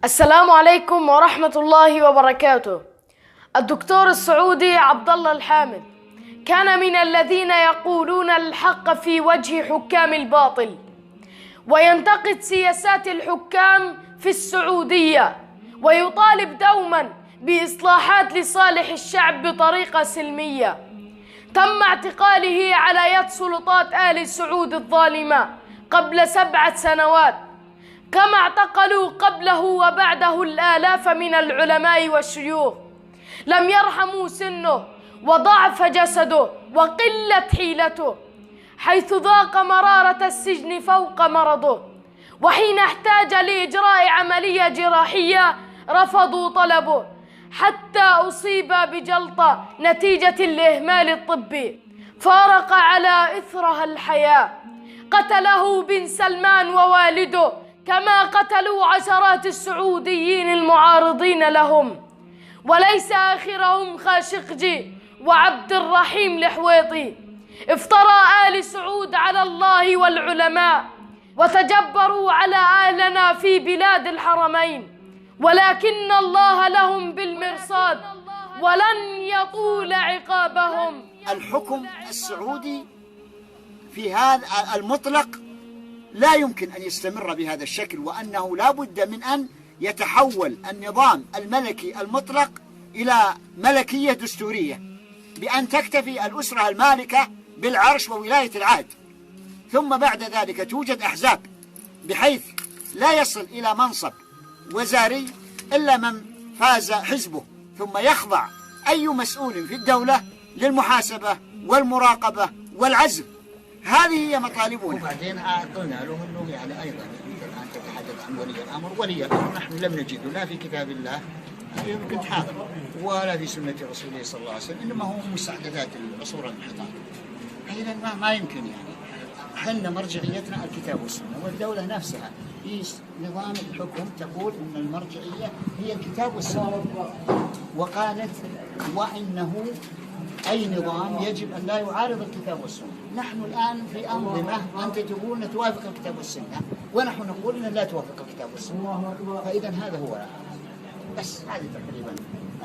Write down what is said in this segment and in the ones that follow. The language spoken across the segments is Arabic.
السلام عليكم ورحمة الله وبركاته. الدكتور السعودي عبد الله الحامد كان من الذين يقولون الحق في وجه حكام الباطل، وينتقد سياسات الحكام في السعودية، ويطالب دوما بإصلاحات لصالح الشعب بطريقة سلمية. تم اعتقاله على يد سلطات آل سعود الظالمة قبل 7 سنوات، كما اعتقلوا قبله وبعده الآلاف من العلماء والشيوخ. لم يرحموا سنه وضعف جسده وقلة حيلته، حيث ذاق مرارة السجن فوق مرضه، وحين احتاج لإجراء عملية جراحية رفضوا طلبه، حتى أصيب بجلطة نتيجة الإهمال الطبي فارق على إثرها الحياة. قتله بن سلمان ووالده، كما قتلوا عشرات السعوديين المعارضين لهم، وليس آخرهم خاشقجي وعبد الرحيم الحويطي. افترى آل سعود على الله والعلماء، وتجبروا على أهلنا في بلاد الحرمين، ولكن الله لهم بالمرصاد ولن يطول عقابهم. الحكم السعودي في هذا المطلق لا يمكن أن يستمر بهذا الشكل، وأنه لا بد من أن يتحول النظام الملكي المطلق إلى ملكية دستورية، بأن تكتفي الأسرة المالكة بالعرش وولاية العهد، ثم بعد ذلك توجد أحزاب بحيث لا يصل إلى منصب وزاري إلا من فاز حزبه، ثم يخضع أي مسؤول في الدولة للمحاسبة والمراقبة والعزل. هذه هي مطالبنا. وبعدين قلنا له انه يعني ايضا الان تتحدث عن ولي الامر، ولي الامر نحن لم نجده لا في كتاب الله يمكن حاضر ولا في سنه رسوله صلى الله عليه وسلم، انما هو مستحدثات العصور المحيطه. اذا ما يمكن يعني احنا مرجعيتنا الكتاب والسنه، والدوله نفسها في نظام الحكم تقول ان المرجعيه هي الكتاب والسنه، وقالت وانه أي نظام يجب أن لا يعارض الكتاب والسنة. نحن الآن في أنظمة أنت تقول توافق الكتاب والسنة، ونحن نقول أن لا توافق الكتاب والسنة. فإذا هذا هو بس، هذه تقريبا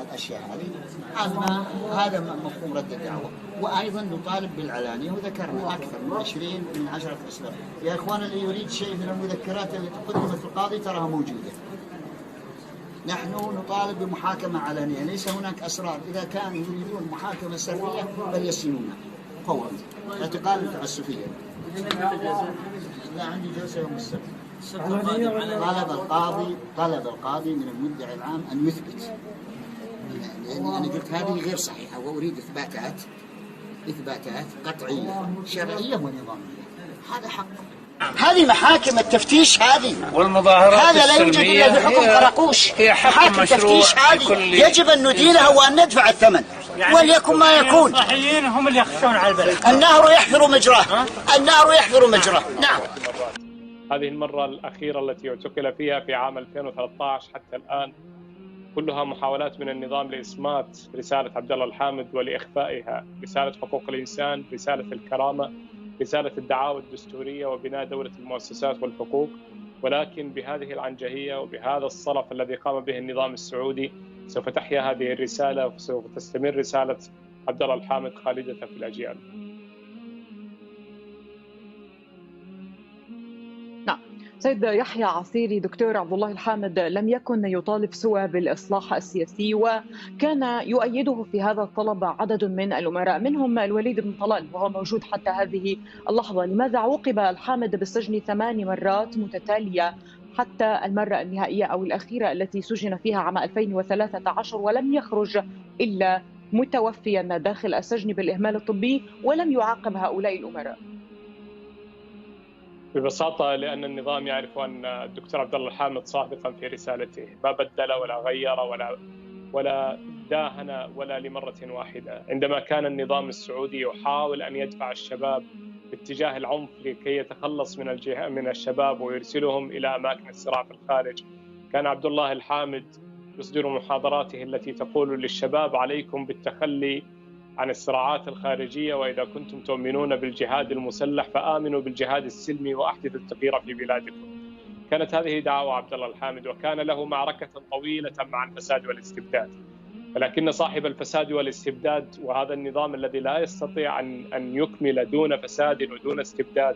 الأشياء هذه. أما هذا مفهوم رد الدعوة، وأيضا نطالب بالعلانية، وذكرنا أكثر من 20 من 10 أسباب. يا إخوان، اللي يريد شيء من المذكرات التي قدمت القاضي تراها موجودة. نحن نطالب بمحاكمة علنية، ليس هناك أسرار. إذا كانوا يريدون محاكمة سرية فليسجنونا فورا. اعتقال تعسفية. لا، عندي جلسة يوم السبت. طلب القاضي من المدعي العام أن يثبت، لأني أنا قلت هذه غير صحيحة، وأريد إثباتات قطعية شرعية ونظامية. هذا حق. هذه محاكم التفتيش هذه والمظاهرات هذا لا يوجد إلا بحكم قراقوش. محاكم التفتيش هذه يجب أن ندينها وأن ندفع الثمن، وليكن ما يكون. الصحيين هم اللي يخشون على البلد. النهر يحفر مجراه، النهر يحفر مجراه. نعم. هذه المرة الأخيرة التي اعتقل فيها في عام 2013 حتى الآن كلها محاولات من النظام لإصمات رسالة عبد الله الحامد ولإخفائها، رسالة حقوق الإنسان، رسالة الكرامة، رسالة الدعاوى الدستورية وبناء دولة المؤسسات والحقوق. ولكن بهذه العنجهية وبهذا الصرف الذي قام به النظام السعودي سوف تحيا هذه الرسالة، وسوف تستمر رسالة عبد الله الحامد خالدة في الأجيال. سيد يحيى عصيري، دكتور عبد الله الحامد لم يكن يطالب سوى بالإصلاح السياسي، وكان يؤيده في هذا الطلب عدد من الأمراء، منهم الوليد بن طلال وهو موجود حتى هذه اللحظة. لماذا عوقب الحامد بالسجن 8 مرات متتالية حتى المرة النهائية أو الأخيرة التي سجن فيها عام 2013 ولم يخرج إلا متوفيا داخل السجن بالإهمال الطبي، ولم يعاقب هؤلاء الأمراء؟ ببساطة لأن النظام يعرف أن الدكتور عبد الله الحامد صادقا في رسالته، ما بدل ولا غير ولا داهن ولا لمرة واحدة. عندما كان النظام السعودي يحاول أن يدفع الشباب باتجاه العنف لكي يتخلص من الشباب ويرسلهم إلى أماكن الصراع في الخارج، كان عبد الله الحامد يصدر محاضراته التي تقول للشباب عليكم بالتخلي عن الصراعات الخارجية، وإذا كنتم تؤمنون بالجهاد المسلح فآمنوا بالجهاد السلمي وأحدثوا التغيير في بلادكم. كانت هذه دعوى عبد الله الحامد، وكان له معركة طويلة مع الفساد والاستبداد. ولكن صاحب الفساد والاستبداد وهذا النظام الذي لا يستطيع أن يكمل دون فساد ودون استبداد،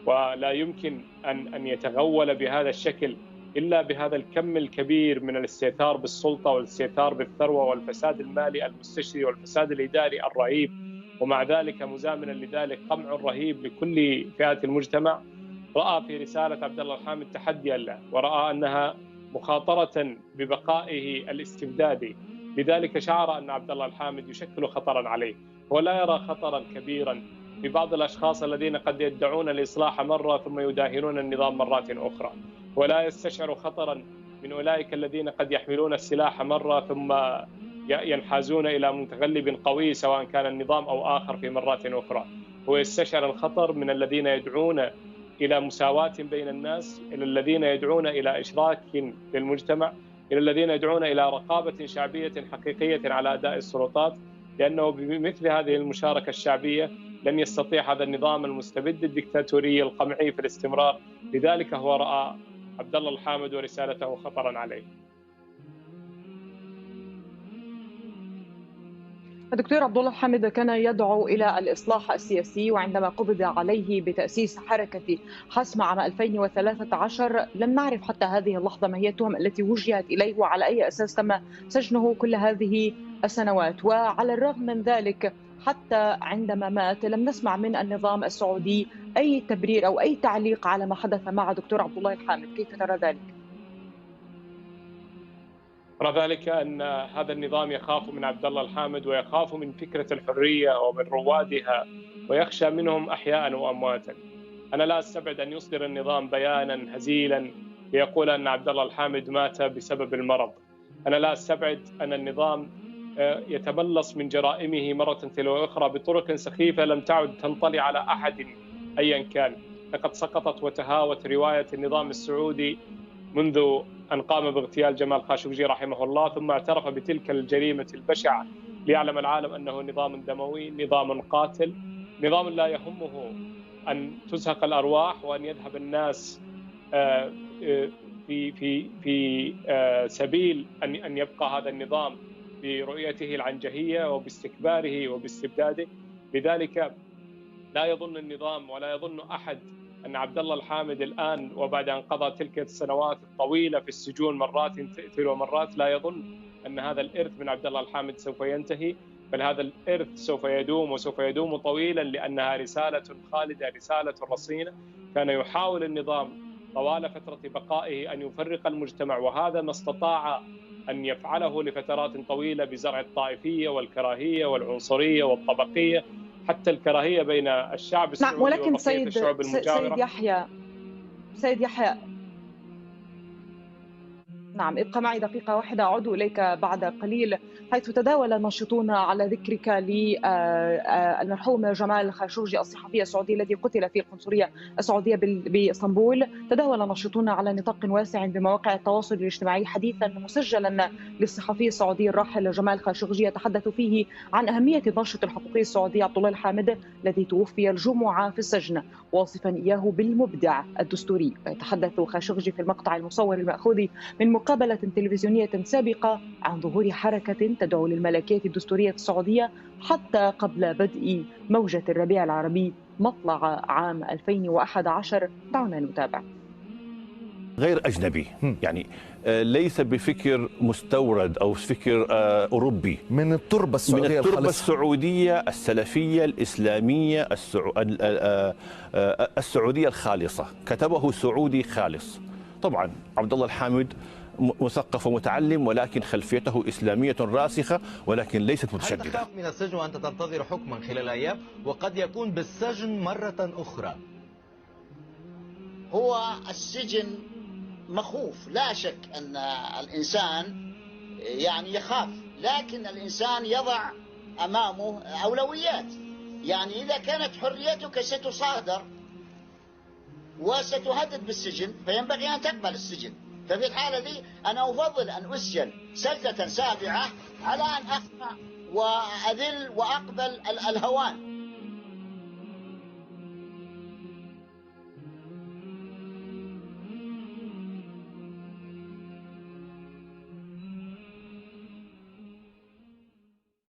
ولا يمكن أن يتغول بهذا الشكل إلا بهذا الكم الكبير من الاستئثار بالسلطة والاستئثار بالثروة والفساد المالي المستشري والفساد الإداري الرهيب، ومع ذلك مزامنا لذلك قمع رهيب لكل فئات المجتمع. رأى في رسالة عبد الله الحامد تحديا له، ورأى أنها مخاطرة ببقائه الاستبدادي، لذلك شعر أن عبد الله الحامد يشكل خطرا عليه، ولا يرى خطرا كبيرا في بعض الأشخاص الذين قد يدعون الإصلاح مرة ثم يداهنون النظام مرات أخرى، ولا يستشعر خطرا من أولئك الذين قد يحملون السلاح مرة ثم ينحازون إلى متغلب قوي سواء كان النظام أو آخر في مرات أخرى. هو يستشعر الخطر من الذين يدعون إلى مساواة بين الناس، إلى الذين يدعون إلى إشراك للمجتمع، إلى الذين يدعون إلى رقابة شعبية حقيقية على أداء السلطات، لأنه بمثل هذه المشاركة الشعبية لن يستطيع هذا النظام المستبد الدكتاتوري القمعي في الاستمرار. لذلك هو رأى عبد الله الحامد ورسالته خطرا عليه. الدكتور عبد الله الحامد كان يدعو إلى الإصلاح السياسي، وعندما قبض عليه بتأسيس حركة حسم عام 2013 لم نعرف حتى هذه اللحظة ما هي التهم التي وجهت إليه وعلى أي أساس تم سجنه كل هذه السنوات. وعلى الرغم من ذلك حتى عندما مات لم نسمع من النظام السعودي أي تبرير أو أي تعليق على ما حدث مع دكتور عبد الله الحامد. كيف ترى ذلك؟ أرى ذلك أن هذا النظام يخاف من عبد الله الحامد، ويخاف من فكرة الحرية ومن روادها، ويخشى منهم أحياء وأمواتا. أنا لا أستبعد أن يصدر النظام بيانا هزيلا ليقول أن عبد الله الحامد مات بسبب المرض. أنا لا أستبعد أن النظام يتملص من جرائمه مرة تلو أخرى بطرق سخيفة لم تعد تنطلي على أحد أيا كان. لقد سقطت وتهاوت رواية النظام السعودي منذ أن قام باغتيال جمال خاشقجي رحمه الله، ثم اعترف بتلك الجريمة البشعة ليعلم العالم أنه نظام دموي، نظام قاتل، نظام لا يهمه أن تزهق الأرواح وأن يذهب الناس في سبيل أن يبقى هذا النظام برؤيته العنجهية وباستكباره وباستبداده. لذلك لا يظن النظام ولا يظن أحد أن عبد الله الحامد الآن وبعد أن قضى تلك السنوات الطويلة في السجون مرات تلو مرات، لا يظن أن هذا الإرث من عبد الله الحامد سوف ينتهي، بل هذا الإرث سوف يدوم وسوف يدوم طويلا، لأنها رسالة خالدة، رسالة رصينة. كان يحاول النظام طوال فترة بقائه أن يفرق المجتمع، وهذا ما استطاع أن يفعله لفترات طويلة بزرع الطائفية والكراهية والعنصرية والطبقية، حتى الكراهية بين الشعب السعودي ولكن وبقية الشعوب المجاورة. سيد يحيى نعم، ابقى معي دقيقة واحدة، أعود إليك بعد قليل. حيث تداول الناشطون على ذكرك للمرحوم جمال خاشقجي الصحفي السعودي الذي قتل في القنصلية السعودية بإسطنبول، تداول الناشطون على نطاق واسع بمواقع التواصل الاجتماعي حديثا مسجلا للصحفي السعودي الراحل جمال خاشقجي يتحدث فيه عن أهمية الناشط الحقوقي السعودي عبد الله الحامد الذي توفي الجمعة في السجن، واصفا إياه بالمبدع الدستوري. ويتحدث خاشقجي في المقطع المصور المأخوذ من مقابلة تلفزيونية سابقة عن ظهور حركة تدعو للملكية الدستورية في السعودية حتى قبل بدء موجة الربيع العربي مطلع عام 2011. دعونا نتابع. غير أجنبي، يعني ليس بفكر مستورد أو فكر أوروبي، من التربة السعودية، من التربة السعودية السلفية الإسلامية السعودية الخالصة. كتبه سعودي خالص. طبعا عبد الله الحامد مثقف ومتعلم، ولكن خلفيته إسلامية راسخة، ولكن ليست متشددة. هل تخاف من السجن وأنت تنتظر حكما خلال أيام وقد يكون بالسجن مرة أخرى؟ هو السجن مخوف، لا شك أن الإنسان يعني يخاف، لكن الإنسان يضع أمامه أولويات. يعني إذا كانت حريتك ستصادر وستهدد بالسجن فينبغي أن تقبل السجن. ففي الحالة دي أنا أفضل أن أسجن سجنة سابعة على أن أخضع وأذل وأقبل الهوان.